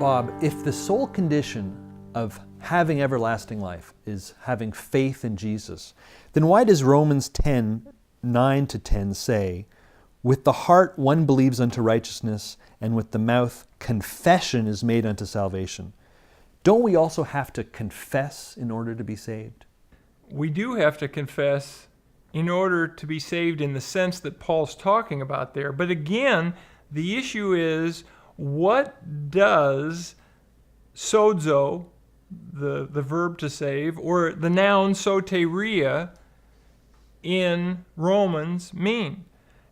Bob, if the sole condition of having everlasting life is having faith in Jesus, then why does Romans 10:9-10 say, with the heart one believes unto righteousness, and with the mouth confession is made unto salvation? Don't we also have to confess in order to be saved? We do have to confess in order to be saved in the sense that Paul's talking about there. But again, the issue is, what does sozo, the verb to save, or the noun soteria in Romans mean?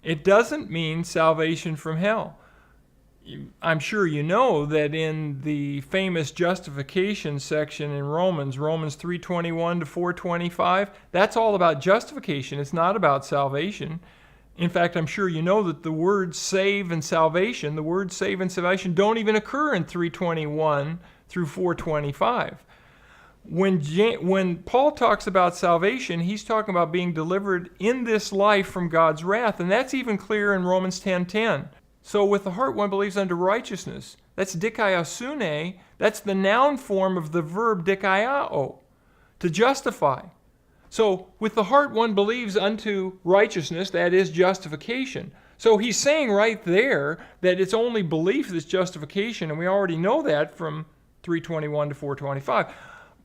It doesn't mean salvation from hell. I'm sure you know that in the famous justification section in Romans 3:21 to 4:25, that's all about justification. It's not about salvation. In fact, I'm sure you know that the words save and salvation, don't even occur in 3:21 through 4:25. When Paul talks about salvation, he's talking about being delivered in this life from God's wrath, and that's even clear in Romans 10:10. So with the heart one believes unto righteousness. That's dikaiosune. That's the noun form of the verb dikaiao, to justify. So with the heart one believes unto righteousness, that is justification. So he's saying right there that it's only belief that's justification, and we already know that from 3:21 to 4:25.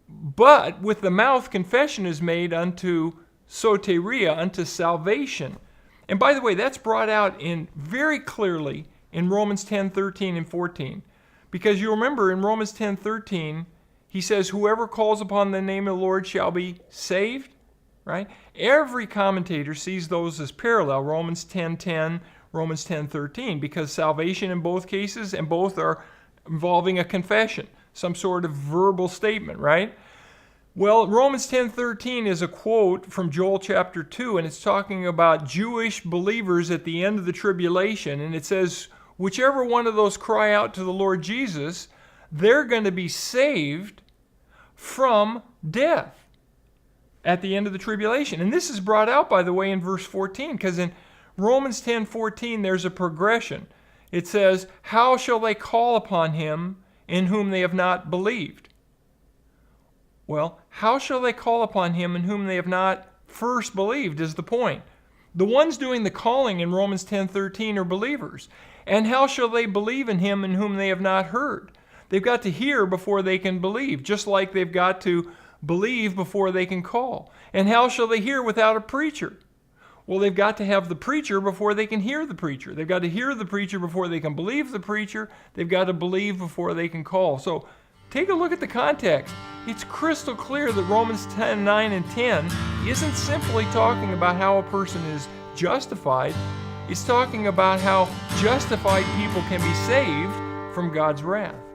But with the mouth confession is made unto soteria, unto salvation. And by the way, that's brought out in very clearly in Romans 10:13 and 14. Because you remember in Romans 10:13, he says, whoever calls upon the name of the Lord shall be saved, right? Every commentator sees those as parallel, Romans 10:10, Romans 10:13, because salvation in both cases, and both are involving a confession, some sort of verbal statement, right? Well, Romans 10:13 is a quote from Joel chapter 2, and it's talking about Jewish believers at the end of the tribulation. And it says, whichever one of those cry out to the Lord Jesus, they're going to be saved from death at the end of the tribulation. And this is brought out, by the way, in verse 14, because in Romans 10:14, there's a progression. It says, how shall they call upon him in whom they have not believed? Well, how shall they call upon him in whom they have not first believed is the point. The ones doing the calling in Romans 10:13 are believers. And how shall they believe in him in whom they have not heard? They've got to hear before they can believe, just like they've got to believe before they can call. And how shall they hear without a preacher? Well, they've got to have the preacher before they can hear the preacher. They've got to hear the preacher before they can believe the preacher. They've got to believe before they can call. So take a look at the context. It's crystal clear that Romans 10:9 and 10 isn't simply talking about how a person is justified. It's talking about how justified people can be saved from God's wrath.